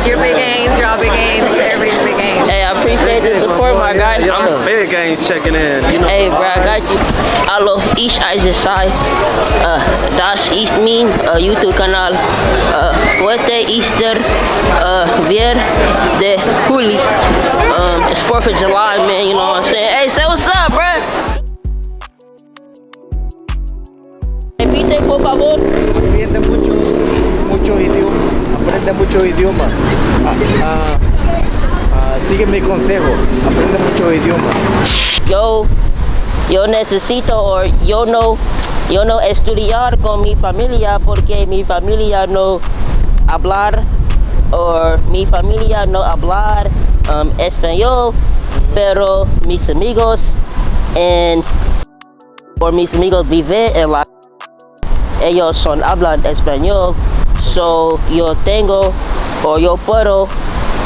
Your big gains, your all big gains, everybody's big gains. Hey, I appreciate the support, my guy. Big gains checking in. You know. Hey, bro, I got you. Hallo, ich heiße Sai. Das ist mein YouTube-Kanal. Heute ist der wir de Juli. It's 4th of July, man. You know what I'm saying? Hey, say what's up, bro. Repite, por favor. Aprende mucho idioma. Sigue mi consejo. Aprende mucho idioma. Yo necesito o yo no estudiar con mi familia porque mi familia no hablar o mi familia no hablar español, pero mis amigos viven en la ellos son hablan español, so yo puedo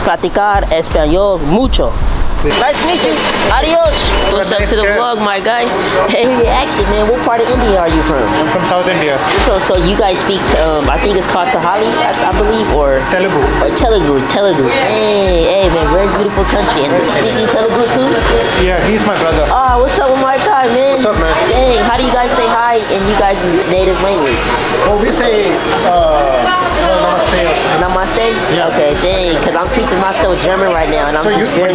practicar español mucho. Nice to meet you. Adios. What's up to the vlog, my guy? Hey, accent, man. What part of India are you from? I'm from South India. So you guys speak, I think it's called Tahali, I believe, or Telugu. Or Telugu. Hey, man, very beautiful country. And speaking Telugu too? Yeah, he's my brother. Oh, what's up with my guy, man? What's up, man? Dang, how do you guys say hi in you guys' native language? Well, we say namaste or something. Namaste? Yeah. Okay, dang, because I'm teaching myself German right now, and I'm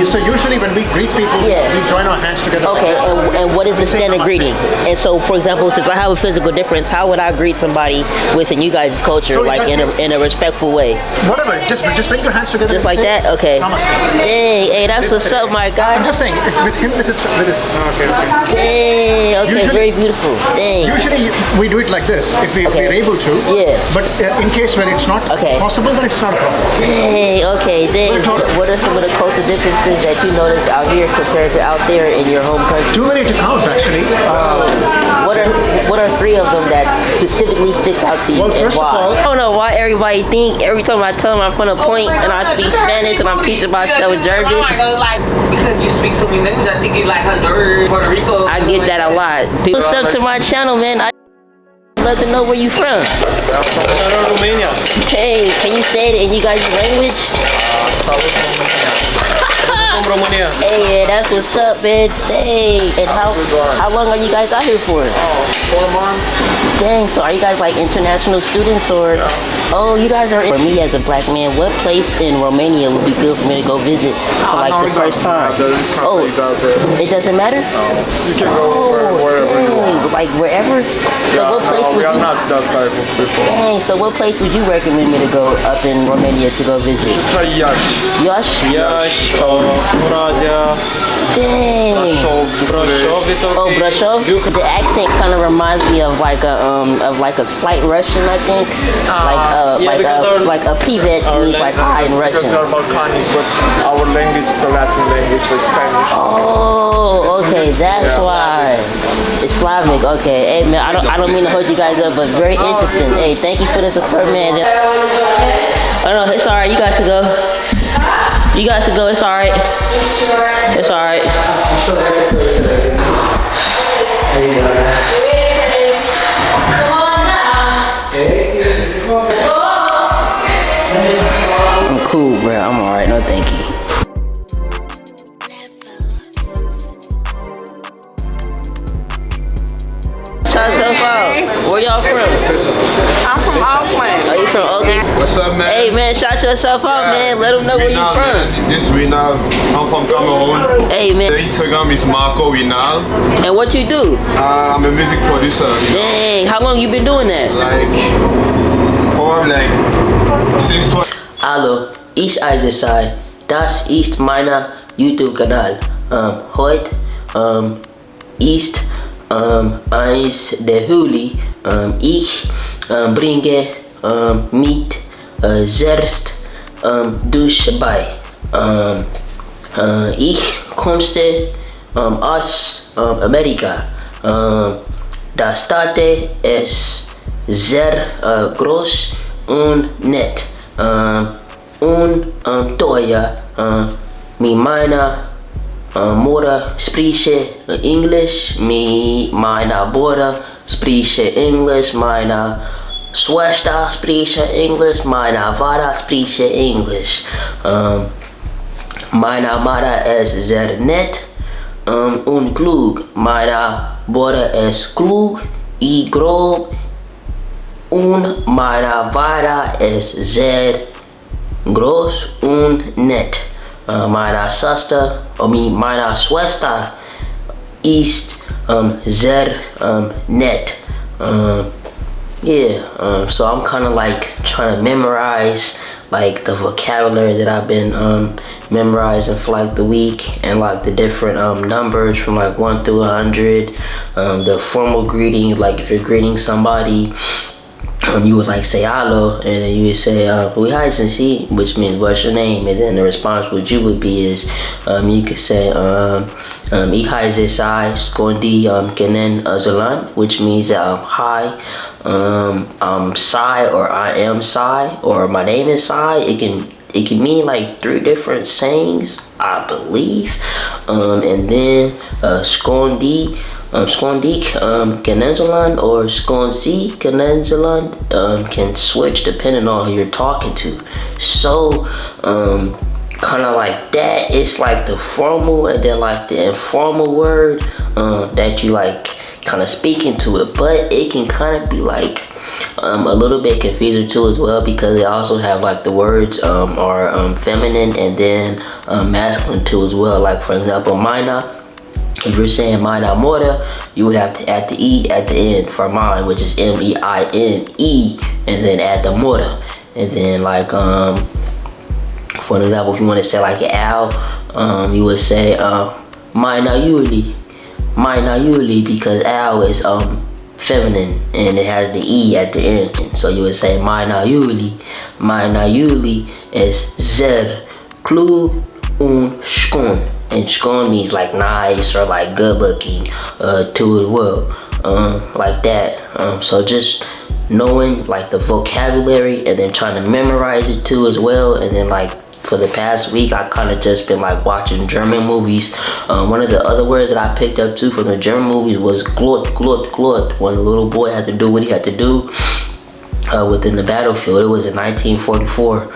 So usually when we greet people, Yeah. we join our hands together. Okay, like this. and what is the say standard namaste. greeting? And so, for example, since I have a physical difference, how would I greet somebody within you guys' culture, So like in that in a respectful way? Whatever, just bring your hands together. Just and like say that? Okay. Namaste. Dang, hey, that's what's up, my I'm guy. just saying, with him, with his. Okay. Dang, okay, Usually- very beautiful. Dang. Usually we do it like this if Okay. we're able to. Yeah. But in case when it's not Okay. possible, then it's not a problem. Dang, okay, dang. What are some of the cultural differences that you notice out here compared to out there in your home country? Too many to count, actually. What are three of them that specifically sticks out to you, Well, and first of why? all- I don't know why everybody think every time I tell them I'm from a point and I speak Spanish and I'm teaching myself German. Like, because you speak so many languages, I think you like Honduras, Puerto Rico. I get that a lot. What's up to my channel, man? I'd love to know where you from. I'm from Romania. Hey, can you say it in you guys' language? From Romania. Hey, that's what's up, man. Hey, and how long are you guys out here for? 4 months. Dang, so are you guys like international students or? Oh, you guys are. For me as a black man, what place in Romania would be good for me to go visit for like the first time? Oh, it doesn't matter? You can wherever you want. Dang, like wherever? So what place would we are you? not that type of people. Dang, so what place would you recommend me to go up in Romania to go visit? Try Iași. Yash? Iași, Oradea, Dang. Brașov is okay. Oh, Brashov? The accent kind of reminds me of like a slight Russian, I think. Like a privet means like hi in Russian. Because they're Balkanics, but our language is a Latin language, like Spanish. Oh, okay, that's why. It's Slavic. Okay, hey man, I don't mean to hold you guys up, but very interesting. Hey, thank you for the support, man. I don't know, it's alright. You guys can go. You guys can go. It's alright. It's alright. I'm cool, bro. I'm alright. No, thank you. Shout yourself out. Where y'all from? I'm from Oakland. Oh, you from Oakland? What's up, man? Hey, man, shout yourself out, man. Let them know where you from. This Winal. I'm from Cameroon. Hey, The man. Instagram is Marco Winal. And what you do? I'm a music producer. Dang, how long you been doing that? Like, probably like since 12. Hallo, ich heiße Sai. Das ist mein YouTube-Kanal. Heute ist 1. Juli. Ich bringe mit selbst durch bei. Ich komme aus Amerika. Das Stadt ist sehr groß und nett. Und teuer. Meine Mutter spricht Englisch. Meine Bruder spricht Englisch. Meine Zwaarsta spreek je Engels, mijn vader spreekt je Engels. Mijn moeder is zeer net, onklug. Mijn broer is klug, ik groot. En mijn vader is zeer groot en net. Mijn zuster, mijn zwaarsta is zeer net. So I'm kind of like trying to memorize like the vocabulary that I've been memorizing for like the week, and like the different numbers from like 1 through 100, the formal greetings, like if you're greeting somebody, you would like say hello, and then you would say "Wie which means what's your name, and then the response what you would be is you could say "Ik heiße Sai Skondi Kenen Zeland," which means hi, I'm Sai, or I am Sai, or my name is Sai. It can mean like 3 different sayings, I believe. And then Skondi. Skondik Kenenzeland or Skonsi Kenenzeland can switch depending on who you're talking to. So kind of like that, it's like the formal and then like the informal word that you like kind of speaking to it, but it can kind of be like a little bit confusing too as well, because they also have like the words are feminine and then masculine too as well. Like for example, mina. If you're saying mine amore, you would have to add the E at the end for mine, which is M-E-I-N-E, and then add the more. And then like, for example, if you want to say like an owl, you would say mine ayuli, because owl is feminine and it has the E at the end. So you would say mine ayuli is zer klu un skon. And skon means like nice or like good looking too as well, like that. So just knowing like the vocabulary and then trying to memorize it too as well. And then like for the past week, I kind of just been like watching German movies. One of the other words that I picked up too from the German movies was glot. When the little boy had to do what he had to do within the battlefield. It was in 1944.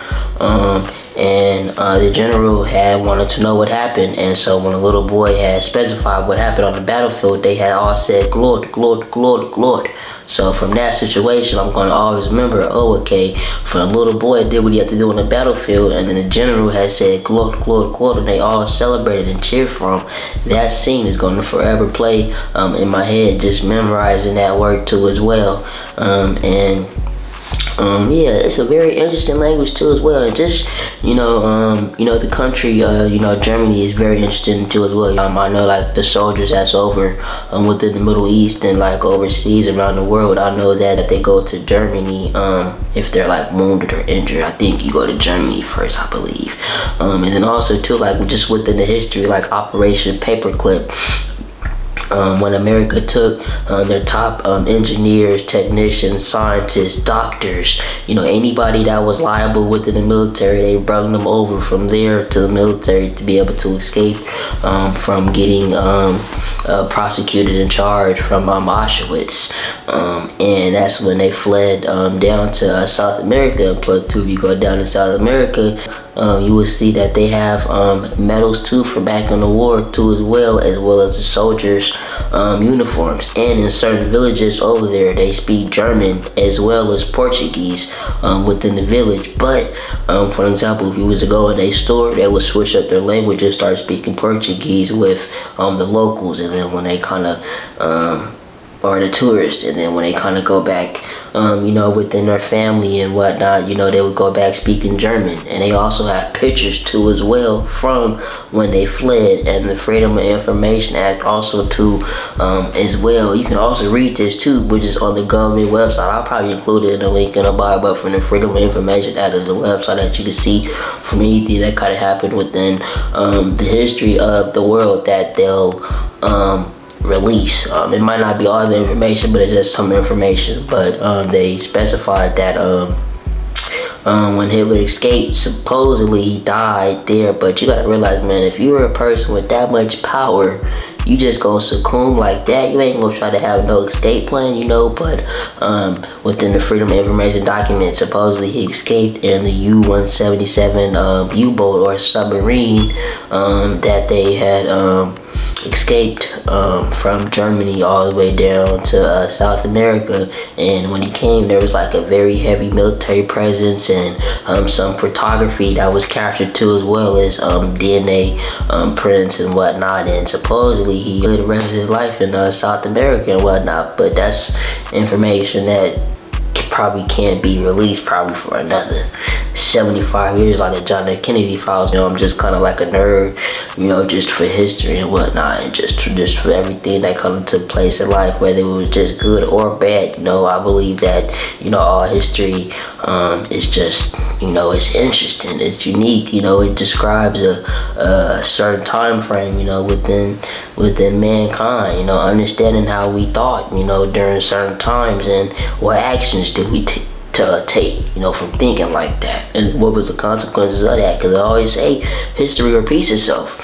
And the general had wanted to know what happened, and so when the little boy had specified what happened on the battlefield, they had all said glot. So from that situation, I'm going to always remember, oh, okay, for the little boy did what he had to do on the battlefield, and then the general had said glot, and they all celebrated and cheered for him. That scene is going to forever play in my head, just memorizing that word too as well. Yeah, it's a very interesting language too as well, and just the country, Germany is very interesting too as well. I know like the soldiers that's over within the Middle East and like overseas around the world. I know that they go to Germany if they're like wounded or injured. I think you go to Germany first, I believe. And then also too, like just within the history, like Operation Paperclip. When America took their top engineers, technicians, scientists, doctors, anybody that was liable within the military, they brought them over from there to the military to be able to escape from getting prosecuted and charged from Auschwitz. And that's when they fled down to South America. And plus, too, if you go down to South America, you will see that they have medals too for back in the war too as well as the soldiers uniforms. And in certain villages over there, they speak German as well as Portuguese within the village. But for example, if you was to go in a store, they would switch up their language and start speaking Portuguese with the locals, and then when they kind of or the tourists, and then when they kind of go back within their family and whatnot, they would go back speaking German. And they also have pictures too as well from when they fled, and the Freedom of Information Act also too as well. You can also read this too, which is on the government website. I'll probably include it in the link in the bio, but from the Freedom of Information Act is a website that you can see from anything that kind of happened within the history of the world that they'll release. It might not be all the information, but it's just some information. But they specified that when Hitler escaped, supposedly he died there. But you gotta realize, man, if you were a person with that much power you just gonna succumb like that. You ain't gonna try to have no escape plan, you know. But within the Freedom of Information document, supposedly he escaped in the U-177 U-boat or submarine that they had escaped from Germany all the way down to South America. And when he came, there was like a very heavy military presence and some photography that was captured too, as well as DNA prints and whatnot. And supposedly he lived the rest of his life in South America and whatnot. But that's information that probably can't be released probably for another 75 years, like the John F. Kennedy files. You know, I'm just kind of like a nerd, you know, just for history and whatnot, and just for everything that kind of took place in life, whether it was just good or bad. You know, I believe that, you know, all history is just, you know, it's interesting, it's unique. You know, it describes a certain time frame, you know, within mankind. You know, understanding how we thought, you know, during certain times, and what actions did we take, you know, from thinking like that, and what was the consequences of that. Because I always say history repeats itself,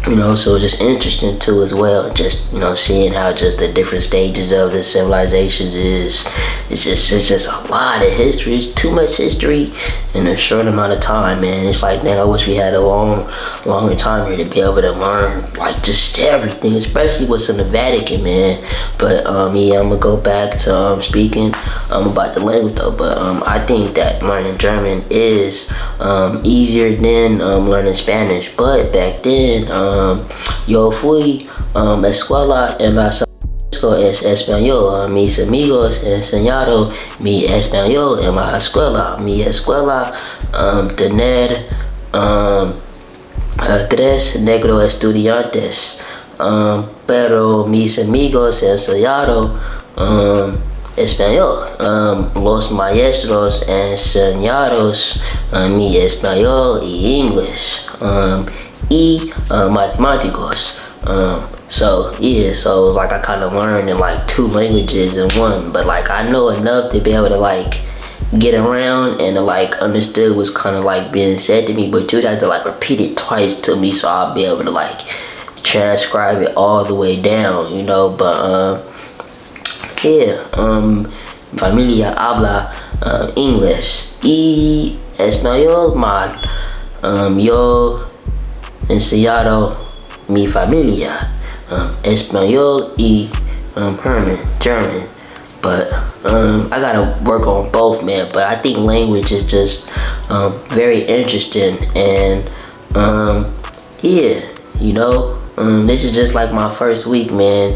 you know. So it's just interesting too as well, just, you know, seeing how just the different stages of the civilizations is. It's just a lot of history. It's too much history in a short amount of time, man. It's like, man, I wish we had a longer time here to be able to learn like just everything, especially what's in the Vatican, man. But yeah, I'm gonna go back to speaking about the language though. But I think that learning German is easier than learning Spanish. But back then, yo fui escuela en la es español. Mis amigos enseñaron mi español en la escuela. Mi escuela tener 3 negros estudiantes, pero mis amigos enseñaron español. Los maestros enseñaron mi español y inglés y matemáticos. So yeah, so it was like I kind of learned in like 2 languages in one, but like I know enough to be able to like get around and to like understood what's kind of like being said to me, but you'd have to like repeat it twice to me, so I'll be able to like transcribe it all the way down, you know. But yeah, familia habla English y español mal. Yo enseñado mi familia español y German. But I gotta work on both, man. But I think language is just very interesting, and yeah, you know, this is just like my first week, man.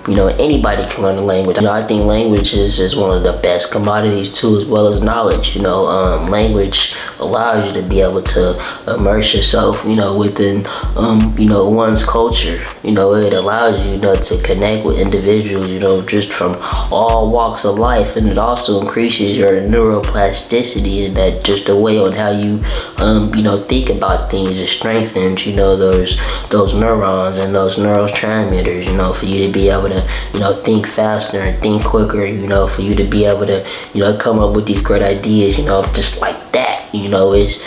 You know, anybody can learn a language. You know, I think language is just one of the best commodities too, as well as knowledge. You know, language allows you to be able to immerse yourself, you know, within you know, one's culture. You know, it allows you, you know, to connect with individuals, you know, just from all walks of life, and it also increases your neuroplasticity, and that just the way on how you you know, think about things. It strengthens, you know, those neurons and those neurotransmitters, you know, for you to be able to, you know, think faster and think quicker, you know, for you to be able to, you know, come up with these great ideas, you know, just like that. You know, it's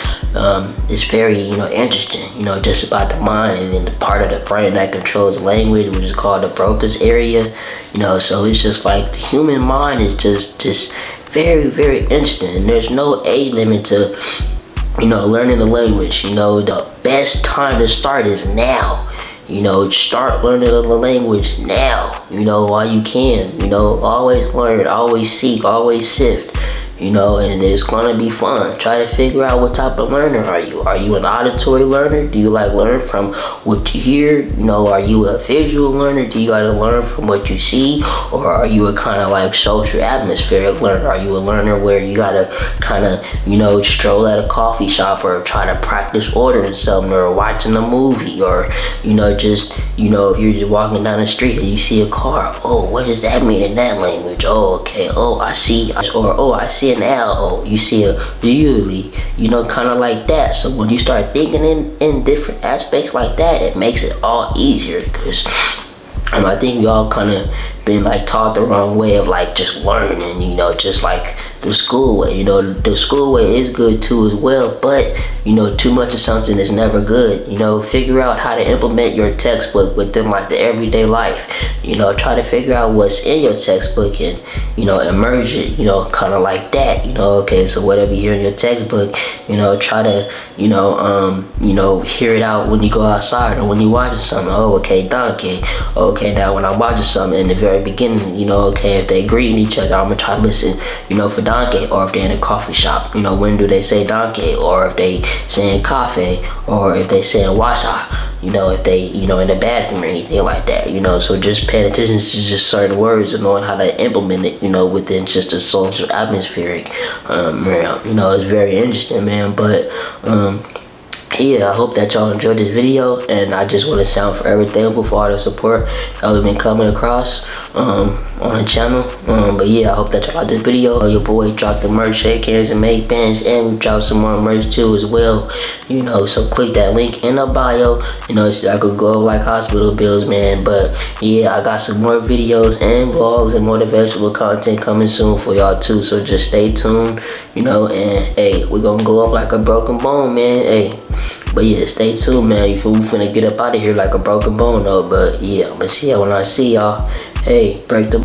very, you know, interesting, you know, just about the mind, and then the part of the brain that controls language, which is called the Broca's area, you know. So it's just like the human mind is just very, very interesting, and there's no age limit to, you know, learning the language. You know, the best time to start is now. You know, start learning the language now, you know, while you can. You know, always learn, always seek, always sift. You know, and it's gonna be fun. Try to figure out what type of learner are you. Are you an auditory learner? Do you like learn from what you hear? You know, are you a visual learner? Do you gotta learn from what you see? Or are you a kind of like social atmospheric learner? Are you a learner where you gotta kind of, you know, stroll at a coffee shop, or try to practice ordering something, or watching a movie, or, you know, just, you know, if you're just walking down the street and you see a car, oh, what does that mean in that language? Oh, okay, oh, I see, or oh, I see an L, oh, you see a usually, you know, kind of like that. So when you start thinking in different aspects like that, it makes it all easier, because I think we all kind of been like taught the wrong way of like just learning, you know, just like the school way. You know, the school way is good too as well, but you know, too much of something is never good. You know, figure out how to implement your textbook within like the everyday life. You know, try to figure out what's in your textbook and, you know, immerse it, you know, kind of like that. You know, okay, so whatever you hear in your textbook, you know, try to, you know, hear it out when you go outside or when you're watching something. Oh, okay, donkey. Okay, now when I'm watching something in the very beginning, you know, okay, if they greeting each other, I'm gonna try to listen, you know, for donkey. Or if they're in a coffee shop, you know, when do they say donkey? Or if they saying coffee, or if they saying wasa, you know, if they, you know, in the bathroom or anything like that, you know. So just paying attention to just certain words and knowing how to implement it, you know, within just a social atmospheric realm. You know, it's very interesting, man. But yeah, I hope that y'all enjoyed this video, and I just want to sound forever thankful for all the support y'all have been coming across on the channel. But yeah, I hope that y'all like this video. Your boy dropped the merch, shake hands and make bands, and we dropped some more merch too as well. You know, so click that link in the bio. You know, so I could go like hospital bills, man. But yeah, I got some more videos and vlogs and motivational content coming soon for y'all too. So just stay tuned, you know, and hey, we're gonna go up like a broken bone, man. Hey. But yeah, stay tuned, man. You feel we finna get up out of here like a broken bone, though. But yeah, I'm gonna see y'all when I see y'all. Hey, break the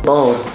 bone.